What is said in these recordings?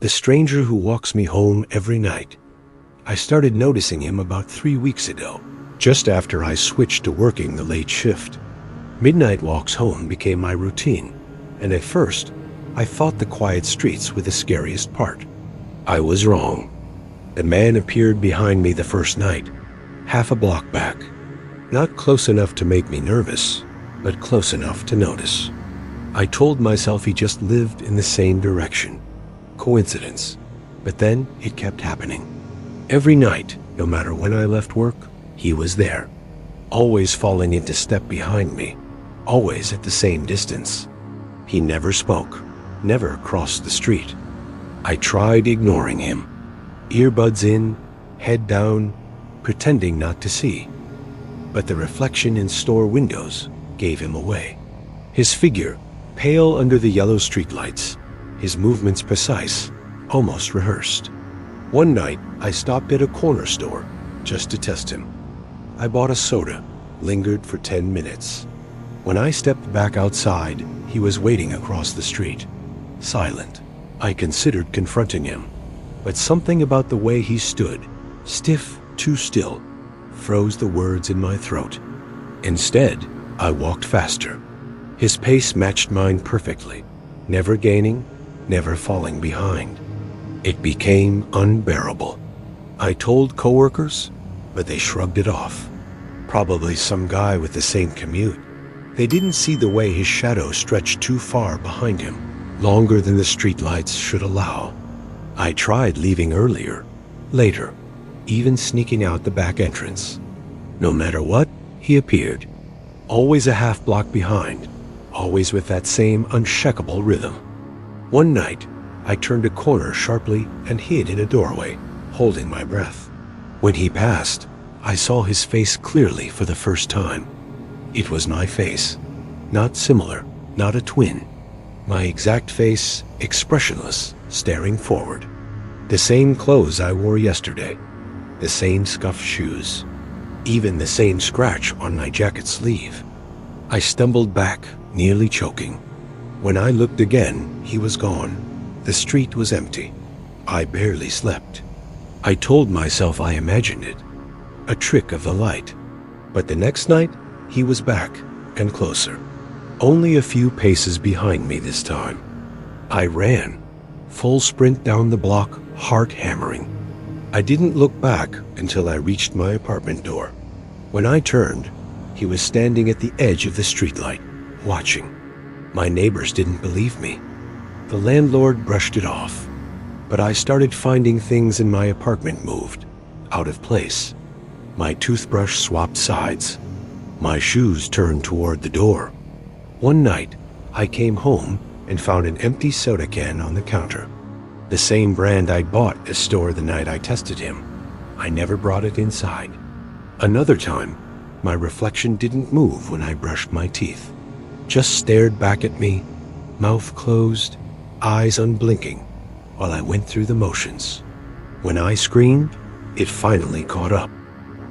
The stranger who walks me home every night. I started noticing him about 3 weeks ago, just after I switched to working the late shift. Midnight walks home became my routine, and at first, I thought the quiet streets were the scariest part. I was wrong. The man appeared behind me the first night, half a block back. Not close enough to make me nervous, but close enough to notice. I told myself he just lived in the same direction. Coincidence. But then it kept happening. Every night, no matter when I left work, he was there. Always falling into step behind me. Always at the same distance. He never spoke, never crossed the street. I tried ignoring him. Earbuds in, head down, pretending not to see. But the reflection in store windows gave him away. His figure, pale under the yellow streetlights, his movements precise, almost rehearsed. One night, I stopped at a corner store just to test him. I bought a soda, lingered for 10 minutes. When I stepped back outside, he was waiting across the street, silent. I considered confronting him, but something about the way he stood, stiff, too still, froze the words in my throat. Instead, I walked faster. His pace matched mine perfectly, never gaining, never falling behind. It became unbearable. I told coworkers, but they shrugged it off. Probably some guy with the same commute. They didn't see the way his shadow stretched too far behind him, longer than the streetlights should allow. I tried leaving earlier, later, even sneaking out the back entrance. No matter what, he appeared. Always a half block behind, always with that same unshakable rhythm. One night, I turned a corner sharply and hid in a doorway, holding my breath. When he passed, I saw his face clearly for the first time. It was my face, not similar, not a twin. My exact face, expressionless, staring forward. The same clothes I wore yesterday, the same scuffed shoes, even the same scratch on my jacket sleeve. I stumbled back, nearly choking. When I looked again, he was gone. The street was empty. I barely slept. I told myself I imagined it, a trick of the light. But the next night, he was back and closer. Only a few paces behind me this time. I ran, full sprint down the block, heart hammering. I didn't look back until I reached my apartment door. When I turned, he was standing at the edge of the streetlight, watching. My neighbors didn't believe me. The landlord brushed it off. But I started finding things in my apartment moved, out of place. My toothbrush swapped sides. My shoes turned toward the door. One night, I came home and found an empty soda can on the counter. The same brand I'd bought at the store the night I tested him. I never brought it inside. Another time, my reflection didn't move when I brushed my teeth. Just stared back at me, mouth closed, eyes unblinking, while I went through the motions. When I screamed, it finally caught up.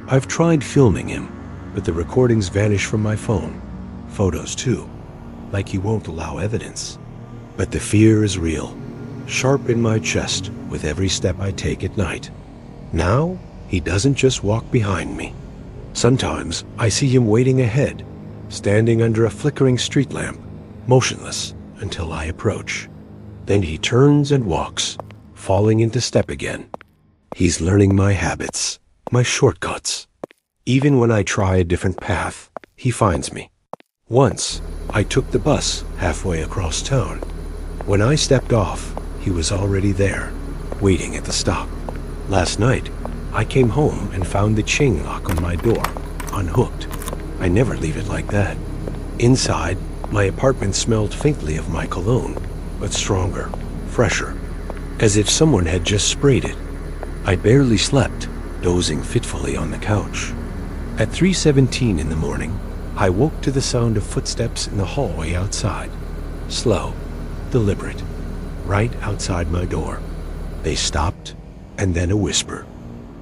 I've tried filming him, but the recordings vanish from my phone. Photos too, like he won't allow evidence. But the fear is real, sharp in my chest with every step I take at night. Now, he doesn't just walk behind me. Sometimes I see him waiting ahead, standing under a flickering street lamp, motionless until I approach. Then he turns and walks, falling into step again. He's learning my habits, my shortcuts. Even when I try a different path, he finds me. Once, I took the bus halfway across town. When I stepped off, he was already there, waiting at the stop. Last night, I came home and found the chain lock on my door, unhooked. I never leave it like that. Inside, my apartment smelled faintly of my cologne, but stronger, fresher, as if someone had just sprayed it. I barely slept, dozing fitfully on the couch. At 3:17 in the morning, I woke to the sound of footsteps in the hallway outside. Slow, deliberate, right outside my door. They stopped, and then a whisper.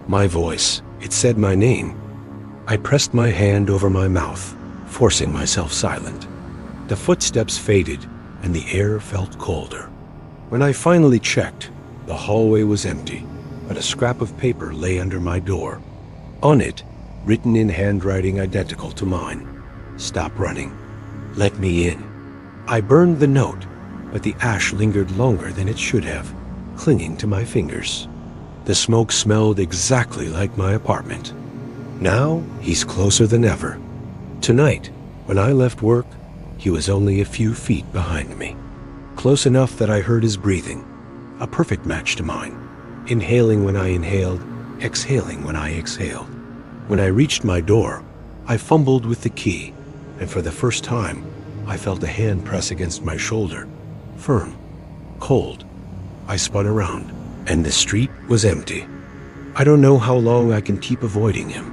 My voice, it said my name. I pressed my hand over my mouth, forcing myself silent. The footsteps faded, and the air felt colder. When I finally checked, The hallway was empty, but a scrap of paper lay under my door. On it, written in handwriting identical to mine, "Stop running. Let me in." I burned the note, but the ash lingered longer than it should have, clinging to my fingers. The smoke smelled exactly like my apartment. Now, he's closer than ever. Tonight, when I left work, he was only a few feet behind me. Close enough that I heard his breathing, a perfect match to mine. Inhaling when I inhaled, exhaling when I exhaled. When I reached my door, I fumbled with the key, and for the first time, I felt a hand press against my shoulder. Firm, cold. I spun around, and the street was empty. I don't know how long I can keep avoiding him.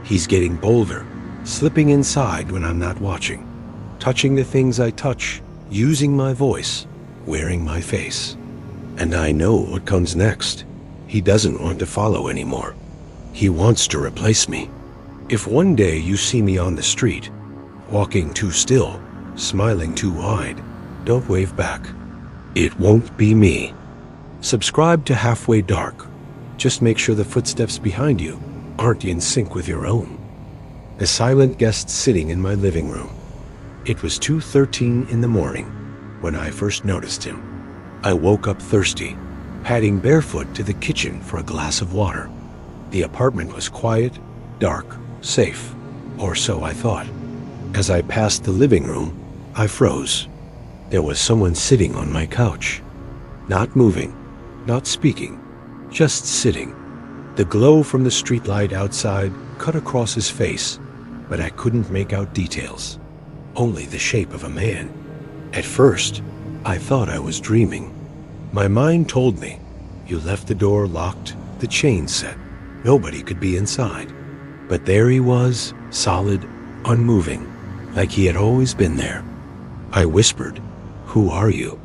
He's getting bolder, slipping inside when I'm not watching, touching the things I touch, using my voice, wearing my face. And I know what comes next. He doesn't want to follow anymore. He wants to replace me. If one day you see me on the street, walking too still, smiling too wide, don't wave back. It won't be me. Subscribe to Halfway Dark. Just make sure the footsteps behind you aren't in sync with your own. The silent guest sitting in my living room. It was 2:13 in the morning when I first noticed him. I woke up thirsty, padding barefoot to the kitchen for a glass of water. The apartment was quiet, dark, safe, or so I thought. As I passed the living room, I froze. There was someone sitting on my couch. Not moving, not speaking, just sitting. The glow from the streetlight outside cut across his face, but I couldn't make out details. Only the shape of a man. At first, I thought I was dreaming. My mind told me, you left the door locked, the chain set. Nobody could be inside. But there he was, solid, unmoving, like he had always been there. I whispered, "Who are you?"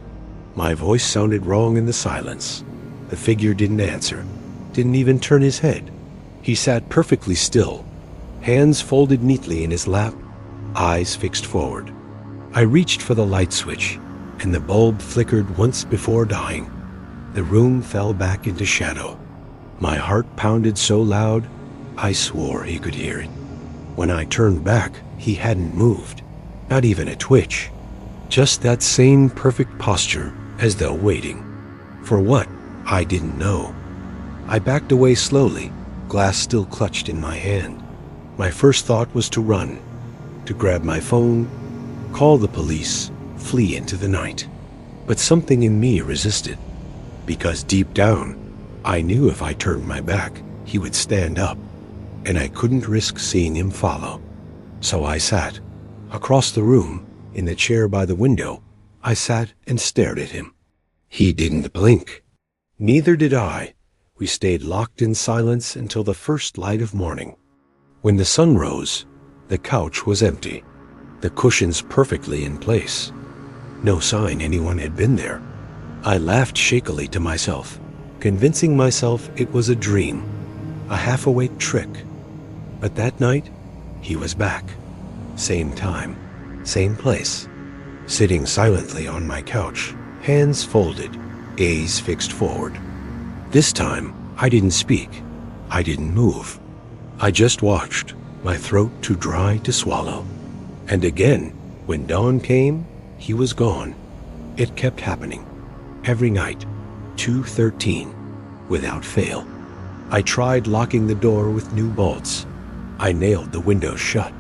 My voice sounded wrong in the silence. The figure didn't answer, didn't even turn his head. He sat perfectly still, hands folded neatly in his lap, eyes fixed forward. I reached for the light switch, and the bulb flickered once before dying. The room fell back into shadow. My heart pounded so loud, I swore he could hear it. When I turned back, he hadn't moved, not even a twitch. Just that same perfect posture, as though waiting. For what? I didn't know. I backed away slowly, glass still clutched in my hand. My first thought was to run, to grab my phone, call the police, flee into the night. But something in me resisted, because deep down, I knew if I turned my back, he would stand up, and I couldn't risk seeing him follow. So I sat. Across the room, in the chair by the window, I sat and stared at him. He didn't blink. Neither did I. We stayed locked in silence until the first light of morning. When the sun rose, the couch was empty, the cushions perfectly in place. No sign anyone had been there. I laughed shakily to myself, convincing myself it was a dream, a half-awake trick. But that night, he was back. Same time, same place, sitting silently on my couch, hands folded, gaze fixed forward. This time, I didn't speak. I didn't move. I just watched, my throat too dry to swallow. And again, when dawn came, he was gone. It kept happening. Every night, 2:13, without fail. I tried locking the door with new bolts. I nailed the windows shut.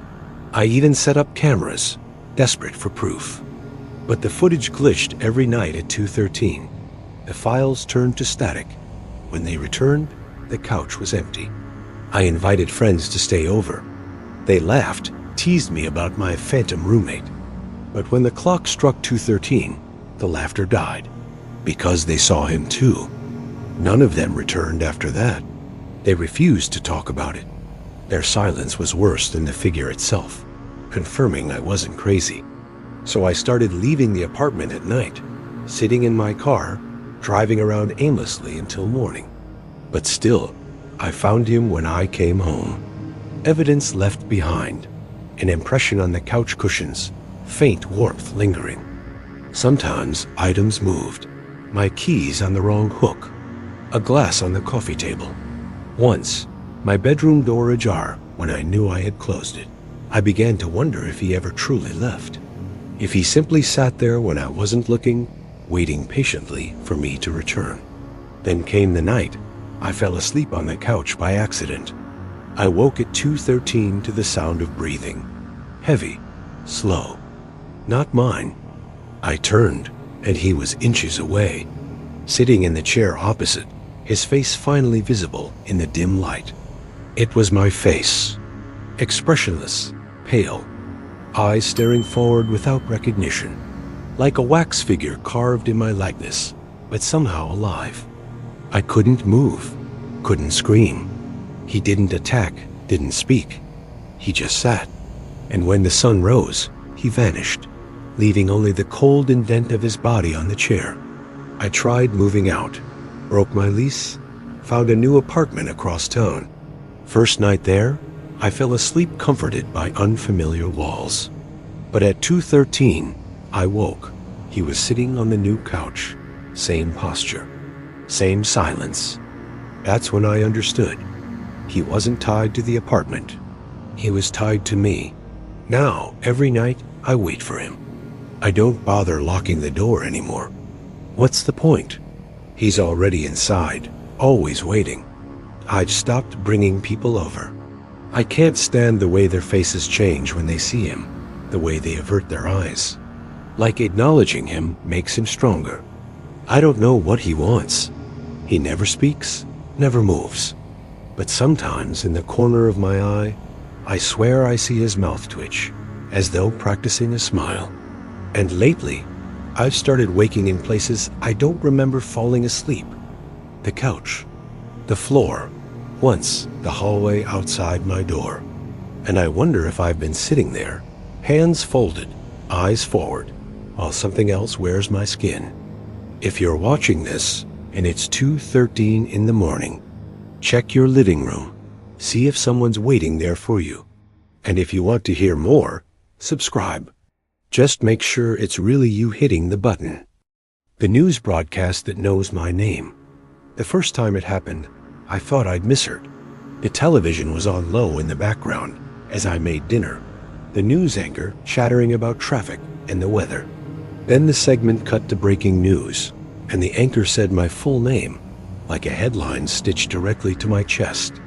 I even set up cameras, desperate for proof. But the footage glitched every night at 2:13. The files turned to static. When they returned, the couch was empty. I invited friends to stay over. They laughed, teased me about my phantom roommate. But when the clock struck 2:13, the laughter died, because they saw him too. None of them returned after that. They refused to talk about it. Their silence was worse than the figure itself, confirming I wasn't crazy. So I started leaving the apartment at night, sitting in my car, driving around aimlessly until morning. But still, I found him when I came home. Evidence left behind, an impression on the couch cushions, faint warmth lingering. Sometimes items moved, my keys on the wrong hook, a glass on the coffee table. Once, my bedroom door ajar when I knew I had closed it. I began to wonder if he ever truly left. If he simply sat there when I wasn't looking, waiting patiently for me to return. Then came the night I fell asleep on the couch by accident. I woke at 2:13 to the sound of breathing. Heavy, slow, not mine. I turned, and he was inches away, sitting in the chair opposite, his face finally visible in the dim light. It was my face, expressionless, pale, eyes staring forward without recognition, like a wax figure carved in my likeness, but somehow alive. I couldn't move, couldn't scream. He didn't attack, didn't speak. He just sat, and when the sun rose, he vanished, leaving only the cold indent of his body on the chair. I tried moving out, broke my lease, found a new apartment across town. First night there, I fell asleep comforted by unfamiliar walls. But at 2:13, I woke. He was sitting on the new couch, same posture, same silence. That's when I understood. He wasn't tied to the apartment. He was tied to me. Now, every night, I wait for him. I don't bother locking the door anymore. What's the point? He's already inside, always waiting. I've stopped bringing people over. I can't stand the way their faces change when they see him, the way they avert their eyes. Like acknowledging him makes him stronger. I don't know what he wants. He never speaks, never moves. But sometimes in the corner of my eye, I swear I see his mouth twitch, as though practicing a smile. And lately, I've started waking in places I don't remember falling asleep. The couch, the floor, once the hallway outside my door. And I wonder if I've been sitting there, hands folded, eyes forward, while something else wears my skin. If you're watching this and it's 2:13 in the morning, check your living room. See if someone's waiting there for you. And if you want to hear more, subscribe. Just make sure it's really you hitting the button. The news broadcast that knows my name. The first time it happened, I thought I'd misheard. The television was on low in the background as I made dinner. The news anchor chattering about traffic and the weather. Then the segment cut to breaking news, and the anchor said my full name, like a headline stitched directly to my chest.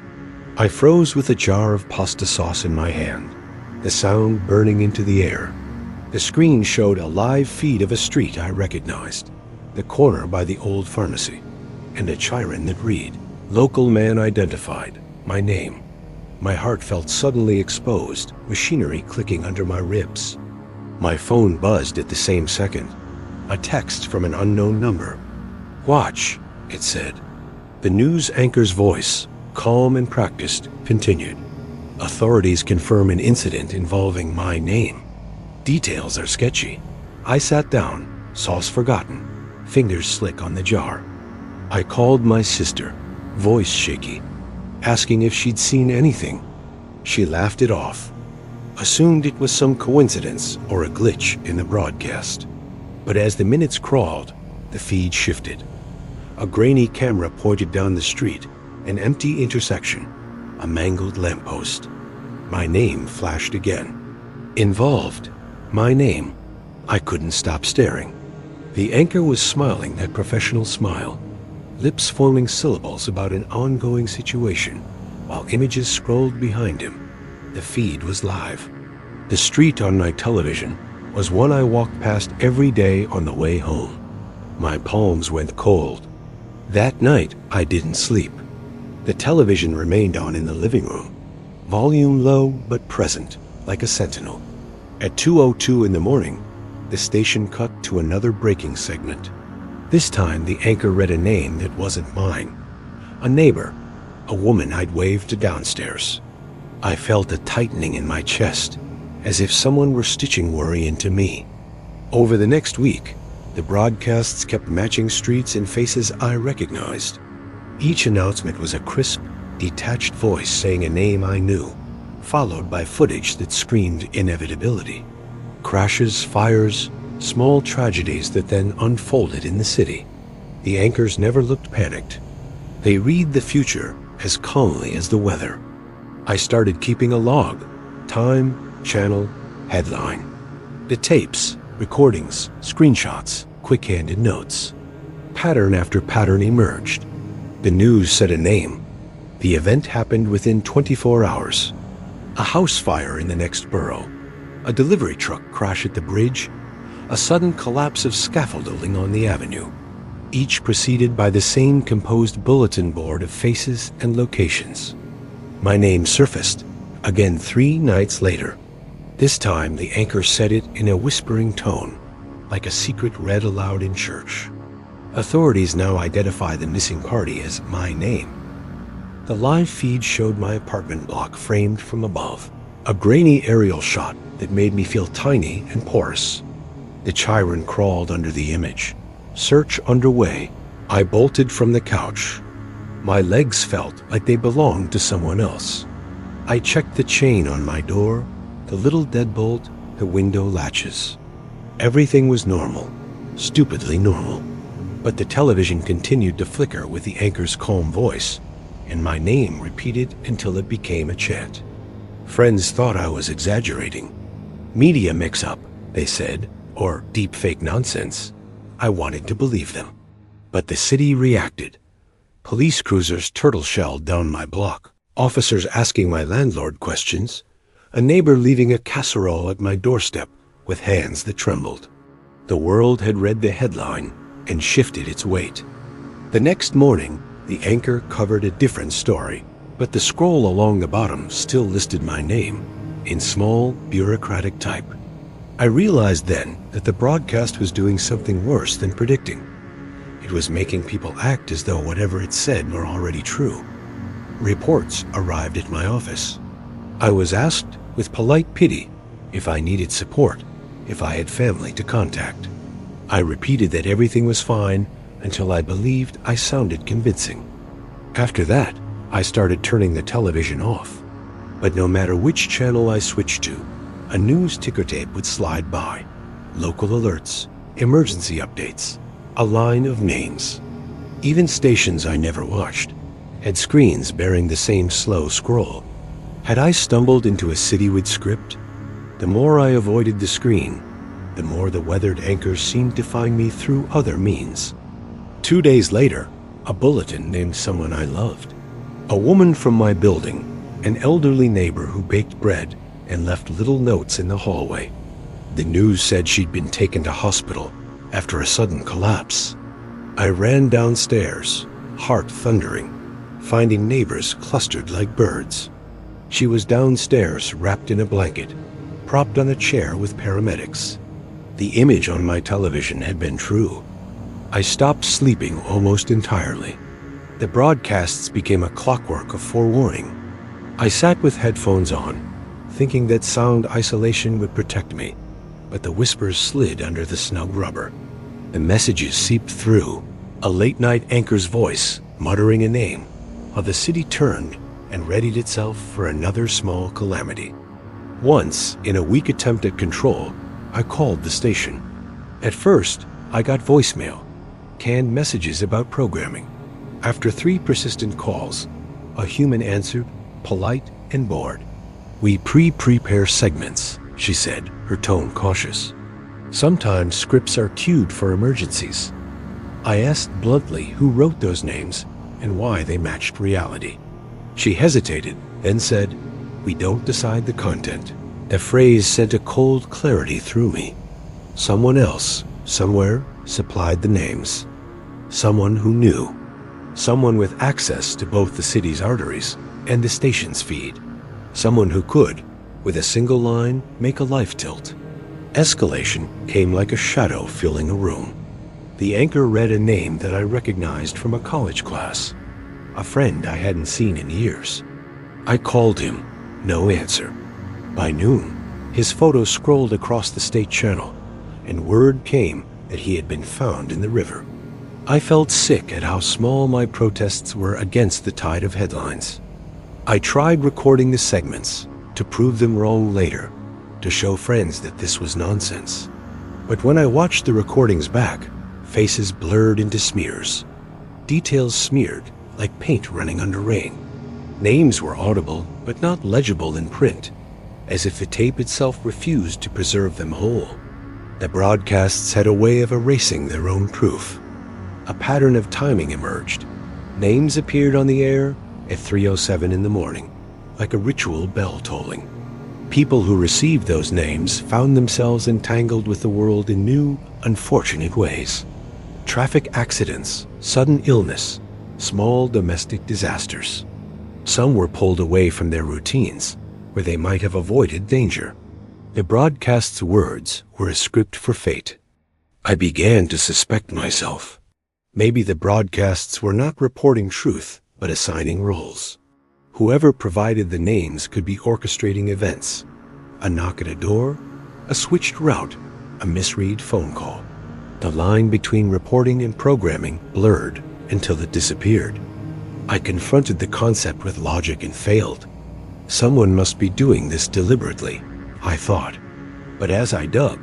I froze with a jar of pasta sauce in my hand, the sound burning into the air. The screen showed a live feed of a street I recognized, the corner by the old pharmacy, and a chyron that read, "Local man identified, my name." My heart felt suddenly exposed, machinery clicking under my ribs. My phone buzzed at the same second. A text from an unknown number. "Watch," it said. The news anchor's voice, calm and practiced, continued. "Authorities confirm an incident involving my name. Details are sketchy." I sat down, sauce forgotten, fingers slick on the jar. I called my sister, voice shaky, asking if she'd seen anything. She laughed it off, assumed it was some coincidence or a glitch in the broadcast. But as the minutes crawled, the feed shifted. A grainy camera pointed down the street, an empty intersection, a mangled lamppost. My name flashed again. Involved. My name. I couldn't stop staring. The anchor was smiling that professional smile, lips forming syllables about an ongoing situation, while images scrolled behind him. The feed was live. The street on my television was one I walked past every day on the way home. My palms went cold. That night, I didn't sleep. The television remained on in the living room, volume low but present, like a sentinel. At 2:02 in the morning, the station cut to another breaking segment. This time, the anchor read a name that wasn't mine. A neighbor, a woman I'd waved to downstairs. I felt a tightening in my chest, as if someone were stitching worry into me. Over the next week, the broadcasts kept matching streets and faces I recognized. Each announcement was a crisp, detached voice saying a name I knew, followed by footage that screamed inevitability. Crashes, fires, small tragedies that then unfolded in the city. The anchors never looked panicked. They read the future as calmly as the weather. I started keeping a log: time, channel, headline. The tapes, recordings, screenshots, quick-handed notes. Pattern after pattern emerged. The news said a name. The event happened within 24 hours. A house fire in the next borough. A delivery truck crash at the bridge. A sudden collapse of scaffolding on the avenue. Each preceded by the same composed bulletin board of faces and locations. My name surfaced, again 3 nights later. This time the anchor said it in a whispering tone, like a secret read aloud in church. Authorities now identify the missing party as my name. The live feed showed my apartment block framed from above, a grainy aerial shot that made me feel tiny and porous. The Chiron crawled under the image. Search underway. I bolted from the couch. My legs felt like they belonged to someone else. I checked the chain on my door, the little deadbolt, the window latches. Everything was normal, stupidly normal. But the television continued to flicker with the anchor's calm voice, and my name repeated until it became a chant. Friends thought I was exaggerating. Media mix-up, they said, or deep-fake nonsense. I wanted to believe them. But the city reacted. Police cruisers turtle-shelled down my block, officers asking my landlord questions, a neighbor leaving a casserole at my doorstep with hands that trembled. The world had read the headline and shifted its weight. The next morning, the anchor covered a different story, but the scroll along the bottom still listed my name in small, bureaucratic type. I realized then that the broadcast was doing something worse than predicting. It was making people act as though whatever it said were already true. Reports arrived at my office. I was asked with polite pity if I needed support, if I had family to contact. I repeated that everything was fine until I believed I sounded convincing. After that, I started turning the television off. But no matter which channel I switched to, a news ticker tape would slide by. Local alerts, emergency updates, a line of names. Even stations I never watched had screens bearing the same slow scroll. Had I stumbled into a city with script? The more I avoided the screen, the more the weathered anchors seemed to find me through other means. 2 days later, a bulletin named someone I loved. A woman from my building, an elderly neighbor who baked bread and left little notes in the hallway. The news said she'd been taken to hospital after a sudden collapse. I ran downstairs, heart thundering, finding neighbors clustered like birds. She was downstairs wrapped in a blanket, propped on a chair with paramedics. The image on my television had been true. I stopped sleeping almost entirely. The broadcasts became a clockwork of forewarning. I sat with headphones on, thinking that sound isolation would protect me, but the whispers slid under the snug rubber. The messages seeped through, a late-night anchor's voice muttering a name, while the city turned and readied itself for another small calamity. Once, in a weak attempt at control, I called the station. At first, I got voicemail, canned messages about programming. After 3 persistent calls, a human answered, polite and bored. "We prepare segments," she said, her tone cautious. "Sometimes scripts are cued for emergencies." I asked bluntly who wrote those names and why they matched reality. She hesitated, then said, "We don't decide the content." The phrase sent a cold clarity through me. Someone else, somewhere, supplied the names. Someone who knew. Someone with access to both the city's arteries and the station's feed. Someone who could, with a single line, make a life tilt. Escalation came like a shadow filling a room. The anchor read a name that I recognized from a college class. A friend I hadn't seen in years. I called him. No answer. By noon, his photo scrolled across the state channel, and word came that he had been found in the river. I felt sick at how small my protests were against the tide of headlines. I tried recording the segments to prove them wrong later, to show friends that this was nonsense. But when I watched the recordings back, faces blurred into smears. Details smeared like paint running under rain. Names were audible, but not legible in print, as if the tape itself refused to preserve them whole. The broadcasts had a way of erasing their own proof. A pattern of timing emerged. Names appeared on the air at 3:07 in the morning, like a ritual bell tolling. People who received those names found themselves entangled with the world in new, unfortunate ways. Traffic accidents, sudden illness, small domestic disasters. Some were pulled away from their routines, where they might have avoided danger. The broadcast's words were a script for fate. I began to suspect myself. Maybe the broadcasts were not reporting truth, but assigning roles. Whoever provided the names could be orchestrating events. A knock at a door, a switched route, a misread phone call. The line between reporting and programming blurred until it disappeared. I confronted the concept with logic and failed. Someone must be doing this deliberately, I thought. But as I dug,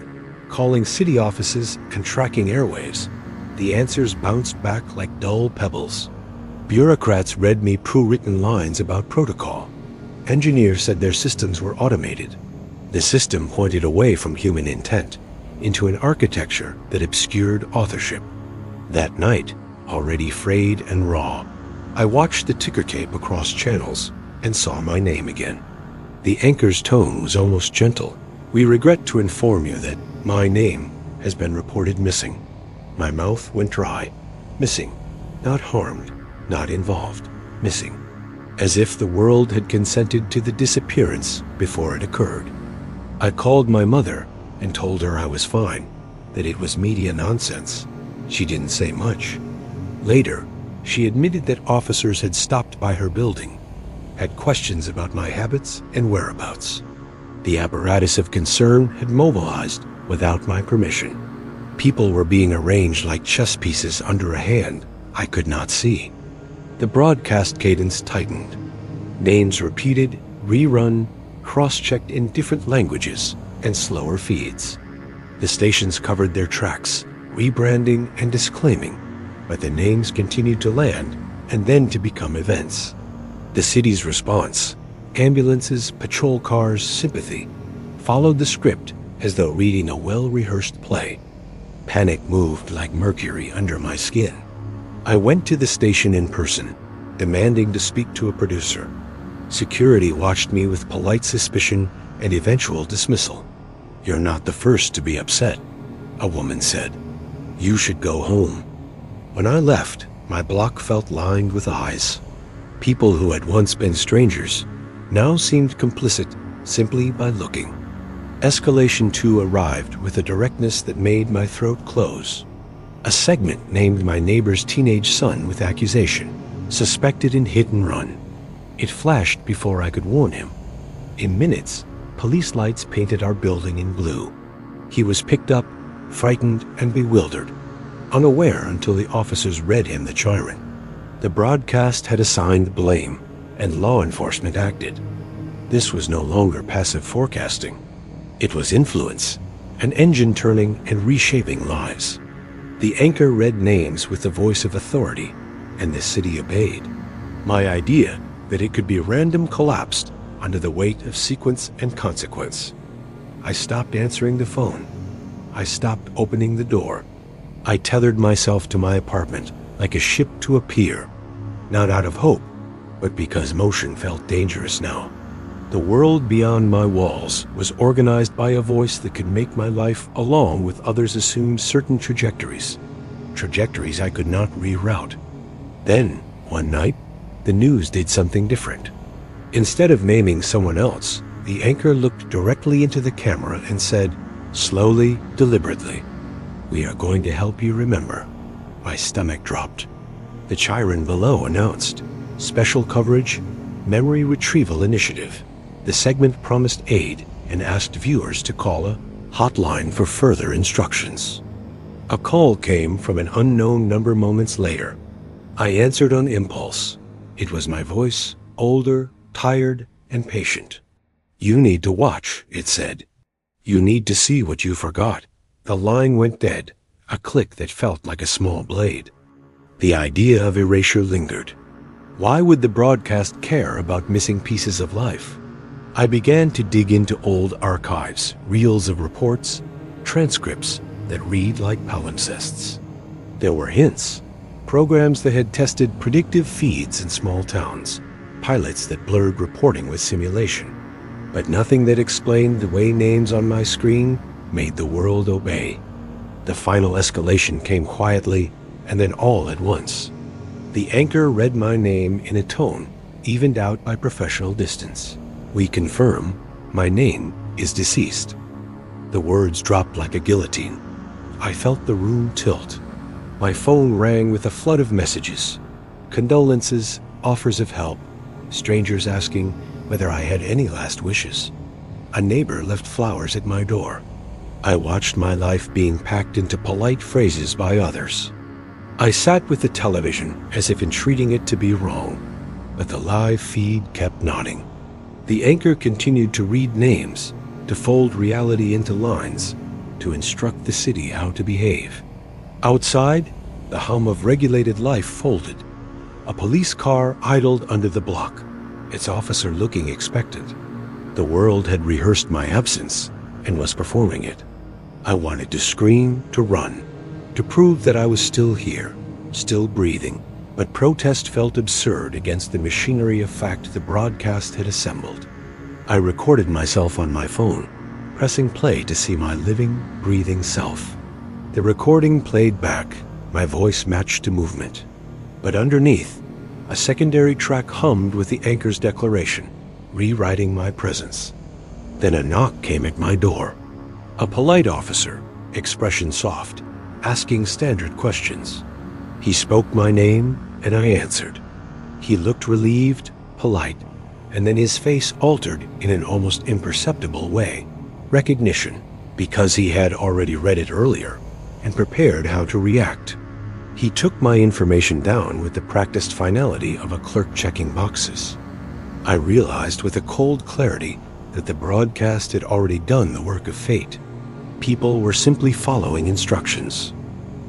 calling city offices and tracking airwaves, the answers bounced back like dull pebbles. Bureaucrats read me pre-written lines about protocol. Engineers said their systems were automated. The system pointed away from human intent into an architecture that obscured authorship. That night, already frayed and raw, I watched the ticker tape across channels and saw my name again. The anchor's tone was almost gentle. We regret to inform you that my name has been reported missing. My mouth went dry. Missing. Not harmed. Not involved. Missing. As if the world had consented to the disappearance before it occurred. I called my mother and told her I was fine, that it was media nonsense. She didn't say much. Later, she admitted that officers had stopped by her building, had questions about my habits and whereabouts. The apparatus of concern had mobilized without my permission. People were being arranged like chess pieces under a hand I could not see. The broadcast cadence tightened. Names repeated, rerun, cross-checked in different languages and slower feeds. The stations covered their tracks, rebranding and disclaiming, but the names continued to land and then to become events. The city's response, ambulances, patrol cars, sympathy, followed the script as though reading a well-rehearsed play. Panic moved like mercury under my skin. I went to the station in person, demanding to speak to a producer. Security watched me with polite suspicion and eventual dismissal. "You're not the first to be upset," a woman said. "You should go home." When I left, my block felt lined with eyes. People who had once been strangers now seemed complicit simply by looking. Escalation 2 arrived with a directness that made my throat close. A segment named my neighbor's teenage son with accusation, suspected in hit and run. It flashed before I could warn him. In minutes, police lights painted our building in blue. He was picked up, frightened and bewildered, unaware until the officers read him the chyron. The broadcast had assigned blame, and law enforcement acted. This was no longer passive forecasting. It was influence, an engine turning and reshaping lives. The anchor read names with the voice of authority, and the city obeyed. My idea that it could be random collapsed under the weight of sequence and consequence. I stopped answering the phone. I stopped opening the door. I tethered myself to my apartment like a ship to a pier, not out of hope, but because motion felt dangerous now. The world beyond my walls was organized by a voice that could make my life along with others assume certain trajectories I could not reroute. Then, one night, the news did something different. Instead of naming someone else, the anchor looked directly into the camera and said, slowly, deliberately, "We are going to help you remember." My stomach dropped. The chyron below announced, "Special coverage, Memory Retrieval Initiative." The segment promised aid and asked viewers to call a hotline for further instructions. A call came from an unknown number moments later. I answered on impulse. It was my voice, older, tired, and patient. "You need to watch," it said. "You need to see what you forgot." The line went dead, a click that felt like a small blade. The idea of erasure lingered. Why would the broadcast care about missing pieces of life? I began to dig into old archives, reels of reports, transcripts that read like palimpsests. There were hints, programs that had tested predictive feeds in small towns, pilots that blurred reporting with simulation, but nothing that explained the way names on my screen made the world obey. The final escalation came quietly and then all at once. The anchor read my name in a tone evened out by professional distance. We confirm my name is deceased. The words dropped like a guillotine. I felt the room tilt. My phone rang with a flood of messages. Condolences, offers of help, strangers asking whether I had any last wishes. A neighbor left flowers at my door. I watched my life being packed into polite phrases by others. I sat with the television as if entreating it to be wrong, but the live feed kept nodding. The anchor continued to read names, to fold reality into lines, to instruct the city how to behave. Outside, the hum of regulated life folded. A police car idled under the block, its officer looking expectant. The world had rehearsed my absence and was performing it. I wanted to scream, to run, to prove that I was still here, still breathing, but protest felt absurd against the machinery of fact the broadcast had assembled. I recorded myself on my phone, pressing play to see my living, breathing self. The recording played back, my voice matched to movement. But underneath, a secondary track hummed with the anchor's declaration, rewriting my presence. Then a knock came at my door. A polite officer, expression soft, asking standard questions. He spoke my name, and I answered. He looked relieved, polite, and then his face altered in an almost imperceptible way. Recognition, because he had already read it earlier and prepared how to react. He took my information down with the practiced finality of a clerk checking boxes. I realized with a cold clarity that the broadcast had already done the work of fate. People were simply following instructions.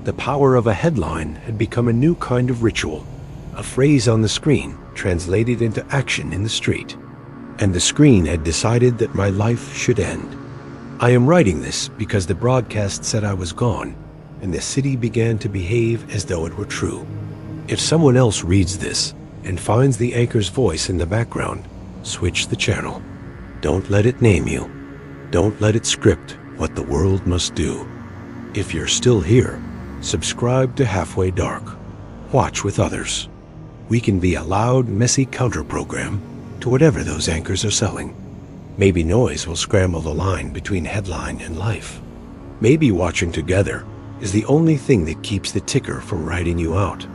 The power of a headline had become a new kind of ritual, a phrase on the screen translated into action in the street. And the screen had decided that my life should end. I am writing this because the broadcast said I was gone, and the city began to behave as though it were true. If someone else reads this and finds the anchor's voice in the background, switch the channel. Don't let it name you. Don't let it script what the world must do. If you're still here, subscribe to Halfway Dark. Watch with others. We can be a loud, messy counter-program to whatever those anchors are selling. Maybe noise will scramble the line between headline and life. Maybe watching together is the only thing that keeps the ticker from writing you out.